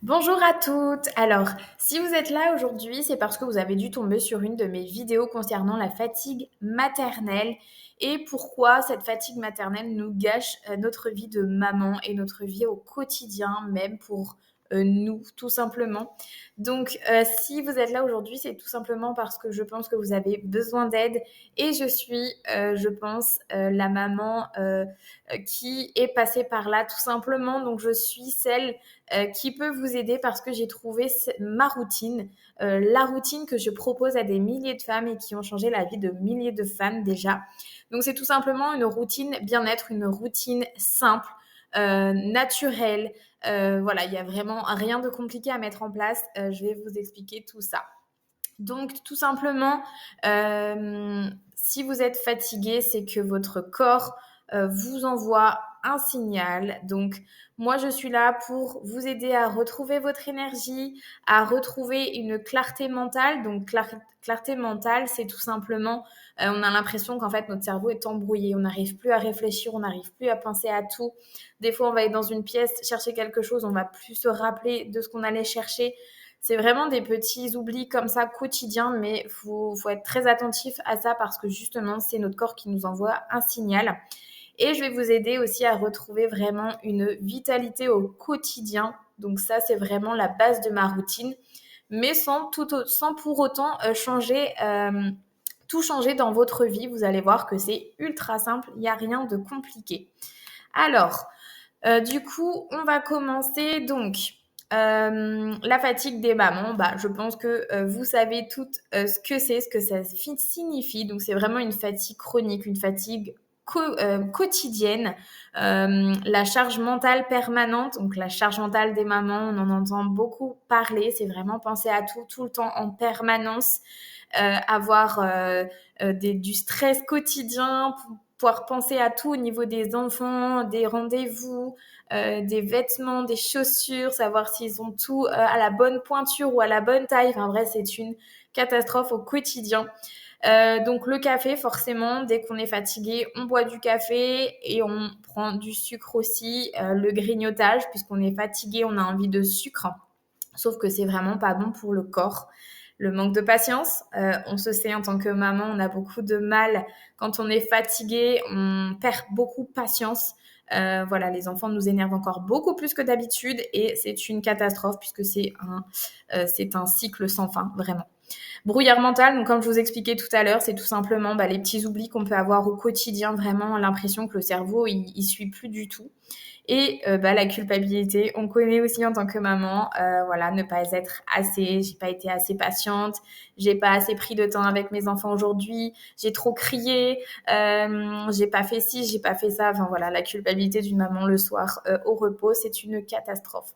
Bonjour à toutes. Alors, si vous êtes là aujourd'hui, c'est parce que vous avez dû tomber sur une de mes vidéos concernant la fatigue maternelle et pourquoi cette fatigue maternelle nous gâche notre vie de maman et notre vie au quotidien, même pour nous, tout simplement. Donc, si vous êtes là aujourd'hui, c'est tout simplement parce que je pense que vous avez besoin d'aide et je suis, je pense, la maman qui est passée par là, tout simplement. Donc, je suis celle qui peut vous aider parce que j'ai trouvé ma routine, la routine que je propose à des milliers de femmes et qui ont changé la vie de milliers de femmes déjà. Donc c'est tout simplement une routine bien-être, une routine simple, naturelle. Voilà, il y a vraiment rien de compliqué à mettre en place. Je vais vous expliquer tout ça. Donc tout simplement, si vous êtes fatigué, c'est que votre corps vous envoie un signal. Donc moi, je suis là pour vous aider à retrouver votre énergie, à retrouver une clarté mentale. Donc clarté mentale, c'est tout simplement, on a l'impression qu'en fait notre cerveau est embrouillé, on n'arrive plus à réfléchir, on n'arrive plus à penser à tout. Des fois, on va être dans une pièce chercher quelque chose, on va plus se rappeler de ce qu'on allait chercher. C'est vraiment des petits oublis comme ça quotidiens, mais faut être très attentif à ça parce que justement, c'est notre corps qui nous envoie un signal. Et je vais vous aider aussi à retrouver vraiment une vitalité au quotidien. Donc ça, c'est vraiment la base de ma routine, mais sans pour autant tout changer dans votre vie. Vous allez voir que c'est ultra simple, il n'y a rien de compliqué. Alors, du coup, on va commencer donc. La fatigue des mamans, bah, je pense que vous savez toutes ce que ça signifie. Donc, c'est vraiment une fatigue chronique, une fatigue quotidienne. La charge mentale permanente, donc la charge mentale des mamans, on en entend beaucoup parler. C'est vraiment penser à tout le temps, en permanence. Avoir du stress quotidien, pouvoir penser à tout au niveau des enfants, des rendez-vous, des vêtements, des chaussures, savoir s'ils ont tout à la bonne pointure ou à la bonne taille. Enfin bref, c'est une catastrophe au quotidien. Donc le café, forcément, dès qu'on est fatigué, on boit du café et on prend du sucre aussi. Le grignotage, puisqu'on est fatigué, on a envie de sucre. Sauf que c'est vraiment pas bon pour le corps. Le manque de patience, on se sait en tant que maman, on a beaucoup de mal quand on est fatigué, on perd beaucoup de patience. Voilà, les enfants nous énervent encore beaucoup plus que d'habitude et c'est une catastrophe puisque c'est un cycle sans fin, vraiment. Brouillard mental, donc comme je vous expliquais tout à l'heure, c'est tout simplement les petits oublis qu'on peut avoir au quotidien, vraiment l'impression que le cerveau il suit plus du tout. Et la culpabilité, on connaît aussi en tant que maman, voilà, ne pas être assez, j'ai pas été assez patiente, j'ai pas assez pris de temps avec mes enfants aujourd'hui, j'ai trop crié, j'ai pas fait ci, j'ai pas fait ça. Enfin voilà, la culpabilité d'une maman le soir au repos, c'est une catastrophe.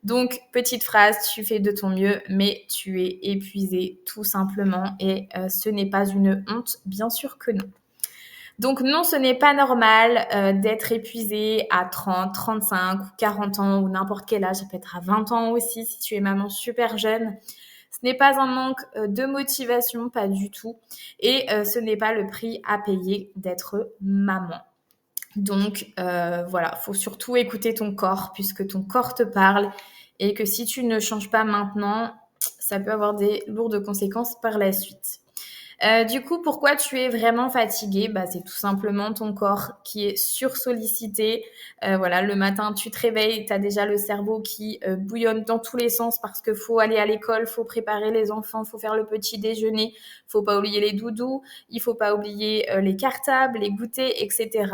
Donc, petite phrase, tu fais de ton mieux, mais tu es épuisé tout simplement et ce n'est pas une honte, bien sûr que non. Donc non, ce n'est pas normal d'être épuisé à 30, 35 ou 40 ans ou n'importe quel âge, ça peut être à 20 ans aussi si tu es maman super jeune. Ce n'est pas un manque de motivation, pas du tout. Et ce n'est pas le prix à payer d'être maman. Donc voilà, faut surtout écouter ton corps puisque ton corps te parle et que si tu ne changes pas maintenant, ça peut avoir des lourdes conséquences par la suite. Du coup, pourquoi tu es vraiment fatigué? Bah, c'est tout simplement ton corps qui est sursollicité. Voilà, le matin, tu te réveilles, tu as déjà le cerveau qui bouillonne dans tous les sens parce que faut aller à l'école, faut préparer les enfants, faut faire le petit déjeuner, faut pas oublier les doudous, il faut pas oublier les cartables, les goûters, etc.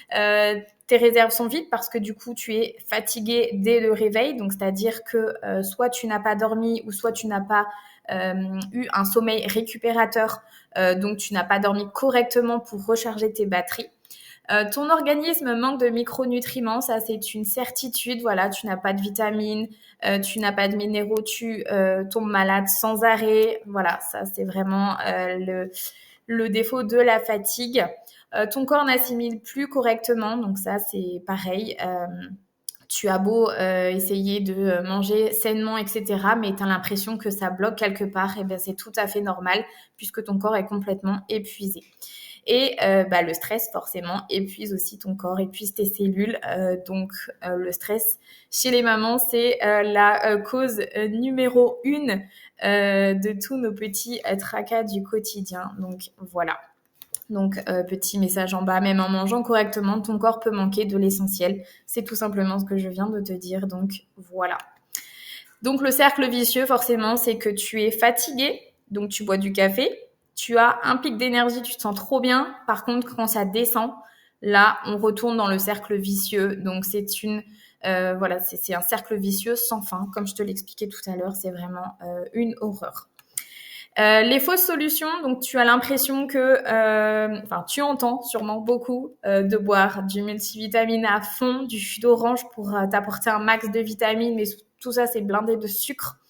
Tes réserves sont vides parce que du coup tu es fatigué dès le réveil, donc c'est-à-dire que soit tu n'as pas dormi ou soit tu n'as pas eu un sommeil récupérateur, donc tu n'as pas dormi correctement pour recharger tes batteries. Ton organisme manque de micronutriments, ça c'est une certitude. Voilà, tu n'as pas de vitamines, tu n'as pas de minéraux, tu tombes malade sans arrêt. Voilà, ça c'est vraiment le défaut de la fatigue. Ton corps n'assimile plus correctement, donc ça c'est pareil. Tu as beau essayer de manger sainement, etc., mais tu as l'impression que ça bloque quelque part, et bien c'est tout à fait normal puisque ton corps est complètement épuisé. Et le stress, forcément, épuise aussi ton corps, épuise tes cellules. Donc, le stress chez les mamans, c'est la cause numéro 1 de tous nos petits tracas du quotidien. Donc, voilà. Donc, petit message en bas, même en mangeant correctement, ton corps peut manquer de l'essentiel. C'est tout simplement ce que je viens de te dire. Donc, voilà. Donc, le cercle vicieux, forcément, c'est que tu es fatigué, donc tu bois du café, tu as un pic d'énergie, tu te sens trop bien. Par contre, quand ça descend, là, on retourne dans le cercle vicieux. Donc, c'est un cercle vicieux sans fin. Comme je te l'expliquais tout à l'heure, c'est vraiment une horreur. Les fausses solutions, donc tu as l'impression tu entends sûrement beaucoup de boire du multivitamine à fond, du jus d'orange pour t'apporter un max de vitamines, mais tout ça c'est blindé de sucre.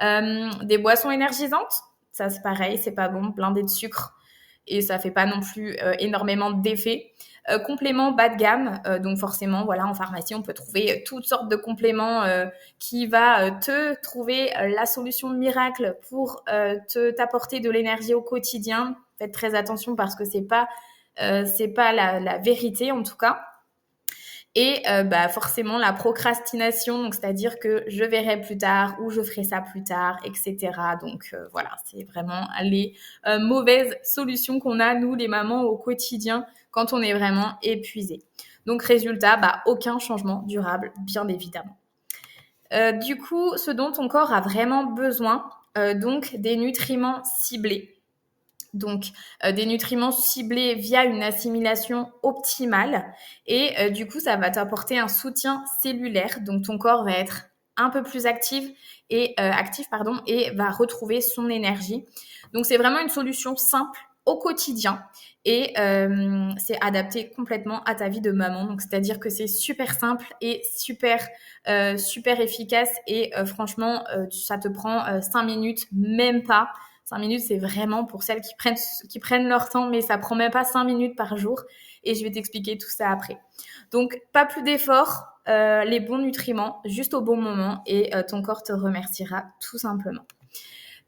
Des boissons énergisantes, ça c'est pareil, c'est pas bon, blindé de sucre et ça fait pas non plus énormément d'effet. Compléments bas de gamme, donc forcément, voilà, en pharmacie, on peut trouver toutes sortes de compléments qui va te trouver la solution miracle pour t'apporter de l'énergie au quotidien. Faites très attention parce que c'est pas la vérité en tout cas. Et forcément la procrastination, donc c'est-à-dire que je verrai plus tard ou je ferai ça plus tard, etc. Donc voilà, c'est vraiment les mauvaises solutions qu'on a nous les mamans au quotidien quand on est vraiment épuisé. Donc résultat, aucun changement durable, bien évidemment. Du coup, ce dont ton corps a vraiment besoin, donc des nutriments ciblés. Donc, des nutriments ciblés via une assimilation optimale. Et du coup, ça va t'apporter un soutien cellulaire. Donc, ton corps va être un peu plus actif et va retrouver son énergie. Donc, c'est vraiment une solution simple au quotidien et c'est adapté complètement à ta vie de maman. Donc, c'est-à-dire que c'est super simple et super efficace et franchement, ça te prend 5 minutes, même pas. 5 minutes, c'est vraiment pour celles qui prennent leur temps, mais ça prend même pas 5 minutes par jour. Et je vais t'expliquer tout ça après. Donc, pas plus d'efforts, les bons nutriments, juste au bon moment, et ton corps te remerciera tout simplement.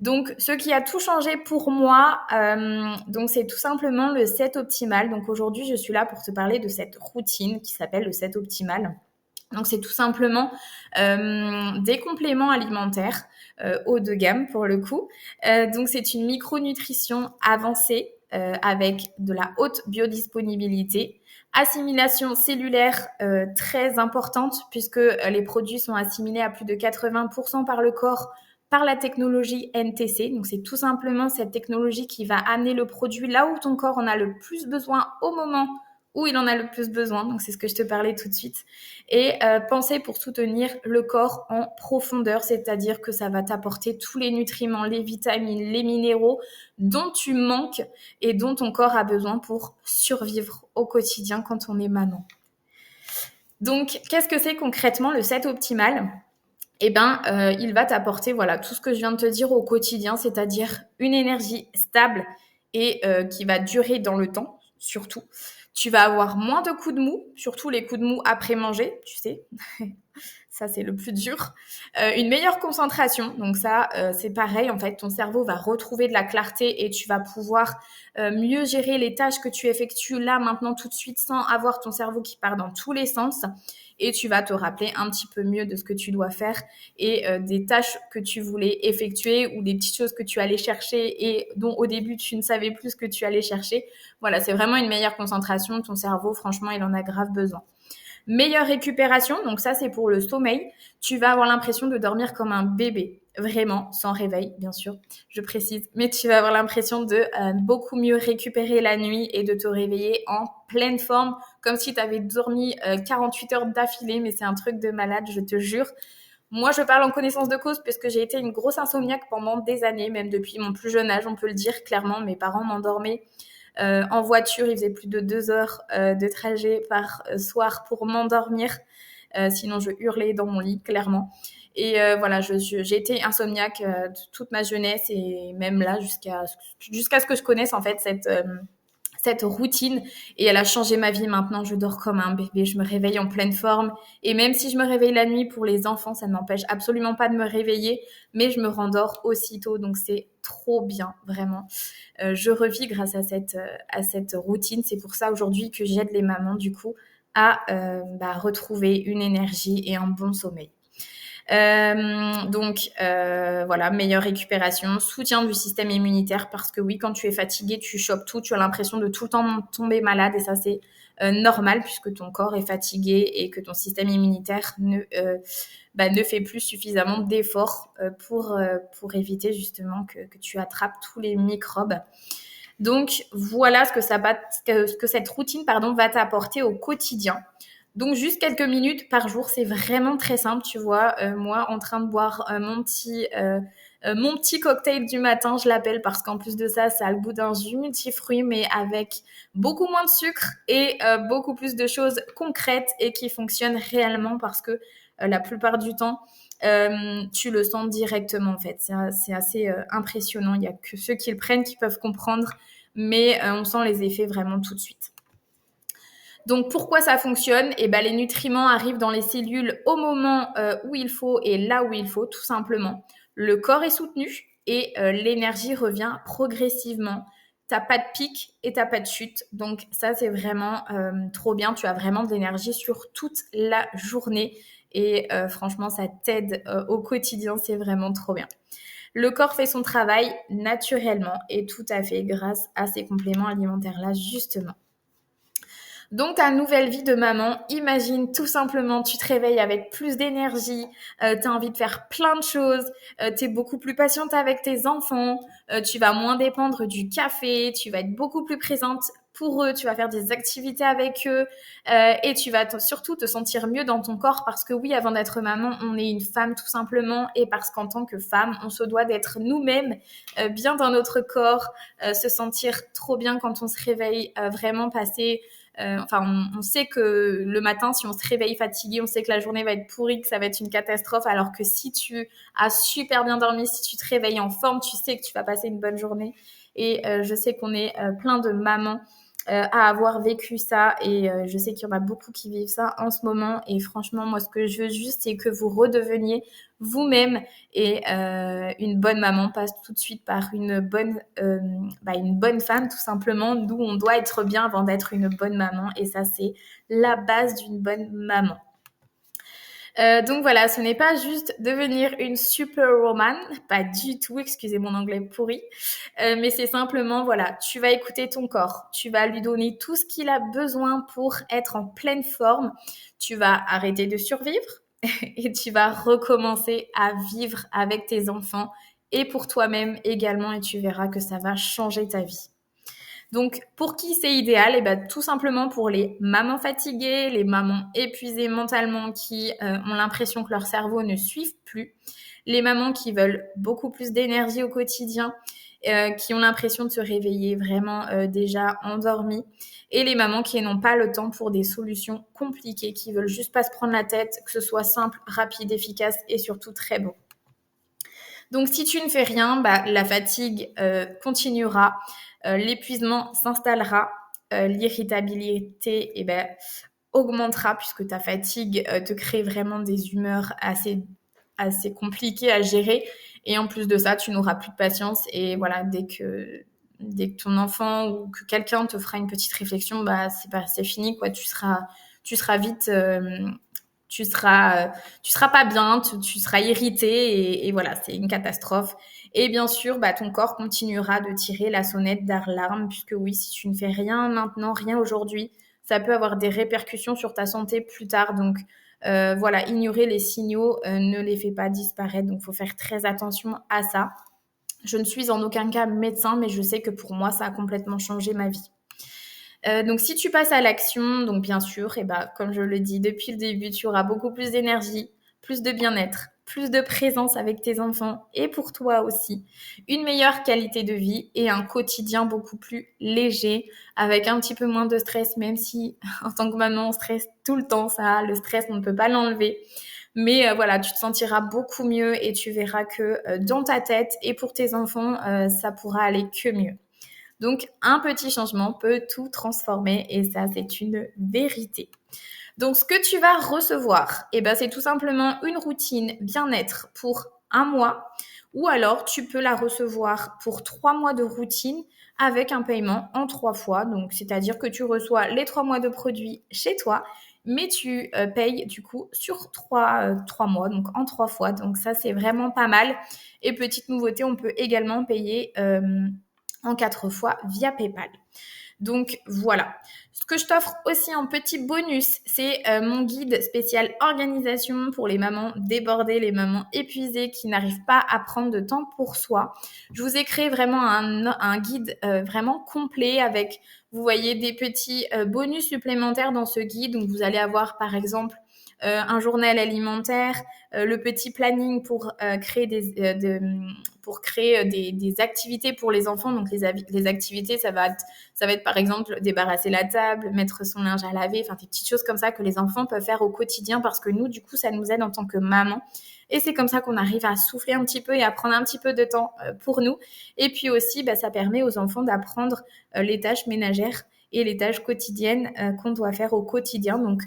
Donc, ce qui a tout changé pour moi, donc c'est tout simplement le 7 optimal. Donc aujourd'hui, je suis là pour te parler de cette routine qui s'appelle le 7 optimal. Donc, c'est tout simplement des compléments alimentaires haut de gamme pour le coup. Donc, c'est une micronutrition avancée avec de la haute biodisponibilité, assimilation cellulaire très importante puisque les produits sont assimilés à plus de 80% par le corps par la technologie NTC. Donc, c'est tout simplement cette technologie qui va amener le produit là où ton corps en a le plus besoin au moment où il en a le plus besoin. Donc, c'est ce que je te parlais tout de suite. Et penser pour soutenir le corps en profondeur, c'est-à-dire que ça va t'apporter tous les nutriments, les vitamines, les minéraux dont tu manques et dont ton corps a besoin pour survivre au quotidien quand on est maman. Donc, qu'est-ce que c'est concrètement le 7 optimal ? Il va t'apporter tout ce que je viens de te dire au quotidien, c'est-à-dire une énergie stable et qui va durer dans le temps, surtout. Tu vas avoir moins de coups de mou, surtout les coups de mou après manger, tu sais. Ça, c'est le plus dur. Une meilleure concentration. Donc ça, c'est pareil. En fait, ton cerveau va retrouver de la clarté et tu vas pouvoir mieux gérer les tâches que tu effectues là, maintenant, tout de suite, sans avoir ton cerveau qui part dans tous les sens. Et tu vas te rappeler un petit peu mieux de ce que tu dois faire et des tâches que tu voulais effectuer ou des petites choses que tu allais chercher et dont au début tu ne savais plus ce que tu allais chercher. Voilà, c'est vraiment une meilleure concentration. Ton cerveau, franchement, il en a grave besoin. Meilleure récupération, donc ça c'est pour le sommeil. Tu vas avoir l'impression de dormir comme un bébé, vraiment, sans réveil, bien sûr, je précise. Mais tu vas avoir l'impression de beaucoup mieux récupérer la nuit et de te réveiller en pleine forme, comme si tu avais dormi 48 heures d'affilée, mais c'est un truc de malade, je te jure. Moi, je parle en connaissance de cause puisque j'ai été une grosse insomniaque pendant des années, même depuis mon plus jeune âge, on peut le dire clairement. Mes parents m'endormaient en voiture, il faisait plus de 2 heures de trajet par soir pour m'endormir. Sinon, je hurlais dans mon lit, clairement. Et j'ai été insomniaque toute ma jeunesse et même là, jusqu'à ce que je connaisse en fait cette routine et elle a changé ma vie. Maintenant, je dors comme un bébé, je me réveille en pleine forme et même si je me réveille la nuit pour les enfants, ça ne m'empêche absolument pas de me réveiller, mais je me rendors aussitôt, donc c'est trop bien, vraiment. Je revis grâce à cette routine. C'est pour ça aujourd'hui que j'aide les mamans du coup à retrouver une énergie et un bon sommeil. Voilà, meilleure récupération, soutien du système immunitaire parce que oui, quand tu es fatigué, tu chopes tout, tu as l'impression de tout le temps tomber malade et ça c'est normal puisque ton corps est fatigué et que ton système immunitaire ne fait plus suffisamment d'efforts pour éviter justement que tu attrapes tous les microbes. Donc voilà ce que cette routine va t'apporter au quotidien. Donc juste quelques minutes par jour, c'est vraiment très simple, tu vois. Moi, en train de boire mon petit cocktail du matin, je l'appelle parce qu'en plus de ça, ça a le goût d'un jus multifruits, mais avec beaucoup moins de sucre et beaucoup plus de choses concrètes et qui fonctionnent réellement parce que la plupart du temps, tu le sens directement en fait. C'est assez impressionnant. Il y a que ceux qui le prennent qui peuvent comprendre, mais on sent les effets vraiment tout de suite. Donc pourquoi ça fonctionne? Les nutriments arrivent dans les cellules au moment où il faut et là où il faut, tout simplement. Le corps est soutenu et l'énergie revient progressivement. T'as pas de pic et t'as pas de chute. Donc ça, c'est vraiment trop bien. Tu as vraiment de l'énergie sur toute la journée. Et franchement, ça t'aide au quotidien. C'est vraiment trop bien. Le corps fait son travail naturellement et tout à fait grâce à ces compléments alimentaires-là, justement. Donc, ta nouvelle vie de maman, imagine tout simplement, tu te réveilles avec plus d'énergie, tu as envie de faire plein de choses, tu es beaucoup plus patiente avec tes enfants, tu vas moins dépendre du café, tu vas être beaucoup plus présente pour eux, tu vas faire des activités avec eux et tu vas surtout te sentir mieux dans ton corps parce que oui, avant d'être maman, on est une femme tout simplement et parce qu'en tant que femme, on se doit d'être nous-mêmes bien dans notre corps, se sentir trop bien quand on se réveille, vraiment passer on sait que le matin, si on se réveille fatigué, on sait que la journée va être pourrie, que ça va être une catastrophe, alors que si tu as super bien dormi, si tu te réveilles en forme, tu sais que tu vas passer une bonne journée. Et je sais qu'on est plein de mamans à avoir vécu ça et je sais qu'il y en a beaucoup qui vivent ça en ce moment et franchement moi ce que je veux juste c'est que vous redeveniez vous-même et une bonne maman passe tout de suite par une bonne femme tout simplement. Nous on doit être bien avant d'être une bonne maman et ça c'est la base d'une bonne maman. Donc voilà, ce n'est pas juste devenir une superwoman, pas du tout, excusez mon anglais pourri, mais c'est simplement, voilà, tu vas écouter ton corps, tu vas lui donner tout ce qu'il a besoin pour être en pleine forme, tu vas arrêter de survivre et tu vas recommencer à vivre avec tes enfants et pour toi-même également et tu verras que ça va changer ta vie. Donc, pour qui c'est idéal? Tout simplement pour les mamans fatiguées, les mamans épuisées mentalement qui ont l'impression que leur cerveau ne suive plus, les mamans qui veulent beaucoup plus d'énergie au quotidien, qui ont l'impression de se réveiller vraiment déjà endormies, et les mamans qui n'ont pas le temps pour des solutions compliquées, qui veulent juste pas se prendre la tête, que ce soit simple, rapide, efficace et surtout très bon. Donc, si tu ne fais rien, la fatigue continuera, l'épuisement s'installera, l'irritabilité augmentera puisque ta fatigue te crée vraiment des humeurs assez compliquées à gérer. Et en plus de ça, tu n'auras plus de patience. Et voilà, dès que ton enfant ou que quelqu'un te fera une petite réflexion, c'est fini, quoi. Tu seras vite... tu seras pas bien, tu seras irrité et voilà, c'est une catastrophe. Et bien sûr, ton corps continuera de tirer la sonnette d'alarme puisque oui, si tu ne fais rien maintenant, rien aujourd'hui, ça peut avoir des répercussions sur ta santé plus tard. Donc voilà, ignorer les signaux ne les fait pas disparaître. Donc, il faut faire très attention à ça. Je ne suis en aucun cas médecin, mais je sais que pour moi, ça a complètement changé ma vie. Donc, si tu passes à l'action, donc bien sûr, comme je le dis depuis le début, tu auras beaucoup plus d'énergie, plus de bien-être, plus de présence avec tes enfants et pour toi aussi, une meilleure qualité de vie et un quotidien beaucoup plus léger, avec un petit peu moins de stress, même si en tant que maman, on stresse tout le temps, ça, le stress, on ne peut pas l'enlever. Mais voilà, tu te sentiras beaucoup mieux et tu verras que dans ta tête et pour tes enfants, ça pourra aller que mieux. Donc, un petit changement peut tout transformer et ça, c'est une vérité. Donc, ce que tu vas recevoir, c'est tout simplement une routine bien-être pour un mois ou alors tu peux la recevoir pour 3 mois de routine avec un paiement en 3 fois. Donc, c'est-à-dire que tu reçois les 3 mois de produits chez toi, mais tu payes du coup sur 3 mois, donc en 3 fois. Donc, ça, c'est vraiment pas mal. Et petite nouveauté, on peut également payer en 4 fois via PayPal. Donc voilà. Ce que je t'offre aussi en petit bonus, c'est mon guide spécial organisation pour les mamans débordées, les mamans épuisées qui n'arrivent pas à prendre de temps pour soi. Je vous ai créé vraiment un guide vraiment complet avec, vous voyez, des petits bonus supplémentaires dans ce guide. Donc vous allez avoir par exemple un journal alimentaire, le petit planning pour créer des activités pour les enfants. Donc les activités, ça va être par exemple débarrasser la table, mettre son linge à laver, enfin des petites choses comme ça que les enfants peuvent faire au quotidien parce que nous, du coup, ça nous aide en tant que maman. Et c'est comme ça qu'on arrive à souffler un petit peu et à prendre un petit peu de temps pour nous. Et puis aussi, ça permet aux enfants d'apprendre les tâches ménagères et les tâches quotidiennes qu'on doit faire au quotidien. Donc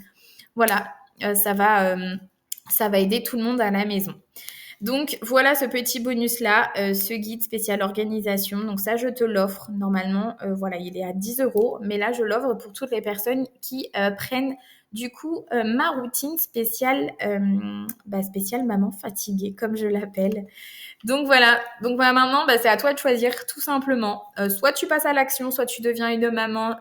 voilà, ça va aider tout le monde à la maison. Donc voilà ce petit bonus-là, ce guide spécial organisation. Donc ça, je te l'offre normalement. Voilà, il est à 10 €, mais là, je l'offre pour toutes les personnes qui prennent du coup ma routine spéciale maman fatiguée, comme je l'appelle. Donc voilà. Donc maintenant, c'est à toi de choisir tout simplement. Soit tu passes à l'action, soit tu deviens une maman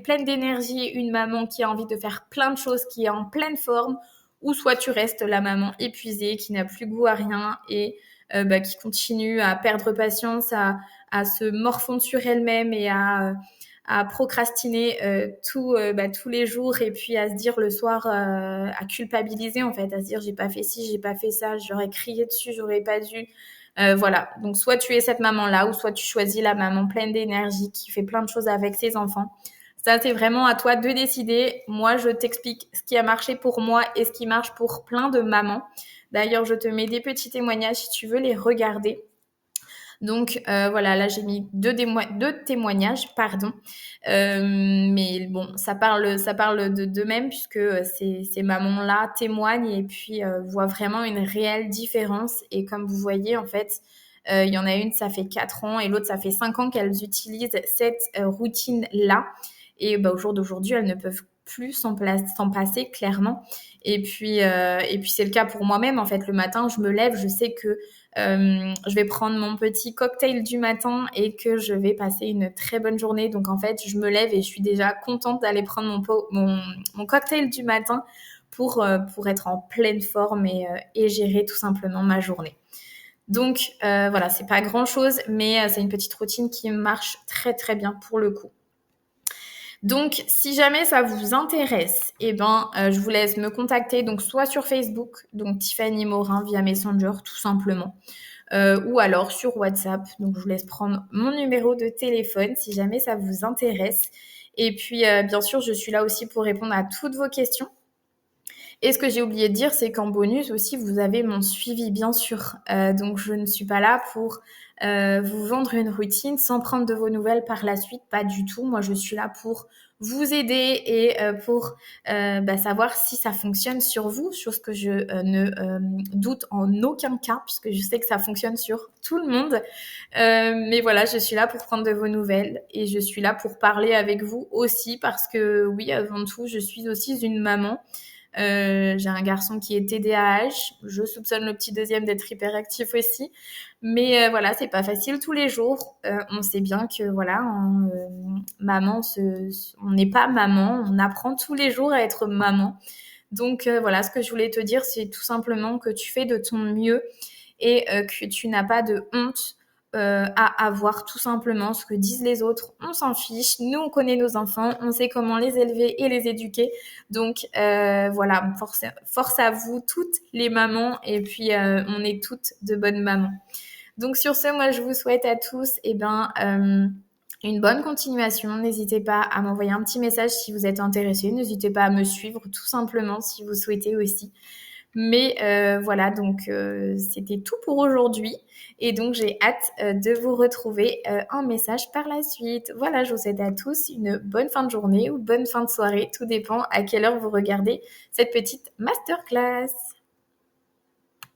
pleine d'énergie, une maman qui a envie de faire plein de choses, qui est en pleine forme, ou soit tu restes la maman épuisée, qui n'a plus goût à rien et qui continue à perdre patience, à se morfondre sur elle-même et à procrastiner tous les jours et puis à se dire le soir, à culpabiliser en fait, à se dire j'ai pas fait ci, j'ai pas fait ça, j'aurais crié dessus, j'aurais pas dû. Voilà, donc soit tu es cette maman-là ou soit tu choisis la maman pleine d'énergie qui fait plein de choses avec ses enfants. Ça, c'est vraiment à toi de décider. Moi, je t'explique ce qui a marché pour moi et ce qui marche pour plein de mamans. D'ailleurs, je te mets des petits témoignages si tu veux les regarder. Donc voilà, là j'ai mis deux témoignages, pardon. Mais bon, ça parle d'eux-mêmes puisque ces mamans-là témoignent et puis voient vraiment une réelle différence. Et comme vous voyez, en fait, il y en a une, ça fait 4 ans et l'autre, ça fait 5 ans qu'elles utilisent cette routine-là. Et au jour d'aujourd'hui, elles ne peuvent plus s'en passer clairement. Et puis c'est le cas pour moi-même. En fait, le matin, je me lève, je sais que je vais prendre mon petit cocktail du matin et que je vais passer une très bonne journée. Donc en fait, je me lève et je suis déjà contente d'aller prendre mon cocktail du matin pour être en pleine forme et gérer tout simplement ma journée. Donc voilà, c'est pas grand chose, mais c'est une petite routine qui marche très très bien pour le coup. Donc, si jamais ça vous intéresse, je vous laisse me contacter, donc soit sur Facebook, donc Tiffany Morin via Messenger, tout simplement, ou alors sur WhatsApp. Donc, je vous laisse prendre mon numéro de téléphone si jamais ça vous intéresse. Et puis, bien sûr, je suis là aussi pour répondre à toutes vos questions. Et ce que j'ai oublié de dire, c'est qu'en bonus aussi, vous avez mon suivi, bien sûr. Donc, je ne suis pas là pour vous vendre une routine sans prendre de vos nouvelles par la suite, pas du tout. Moi, je suis là pour vous aider et pour savoir si ça fonctionne sur vous, chose que je ne doute en aucun cas, puisque je sais que ça fonctionne sur tout le monde. Mais voilà, je suis là pour prendre de vos nouvelles et je suis là pour parler avec vous aussi, parce que oui, avant tout, je suis aussi une maman. J'ai un garçon qui est TDAH. Je soupçonne le petit deuxième d'être hyperactif aussi. Mais voilà, c'est pas facile tous les jours. On sait bien que voilà, on n'est pas maman. On apprend tous les jours à être maman. Donc voilà, ce que je voulais te dire, c'est tout simplement que tu fais de ton mieux et que tu n'as pas de honte à avoir tout simplement ce que disent les autres. On s'en fiche. Nous, on connaît nos enfants. On sait comment les élever et les éduquer. Donc voilà, force à vous toutes les mamans. Et puis on est toutes de bonnes mamans. Donc sur ce, moi je vous souhaite à tous une bonne continuation. N'hésitez pas à m'envoyer un petit message si vous êtes intéressés. N'hésitez pas à me suivre tout simplement si vous souhaitez aussi. Mais voilà, donc c'était tout pour aujourd'hui. Et donc j'ai hâte de vous retrouver en message par la suite. Voilà, je vous souhaite à tous une bonne fin de journée ou bonne fin de soirée. Tout dépend à quelle heure vous regardez cette petite masterclass.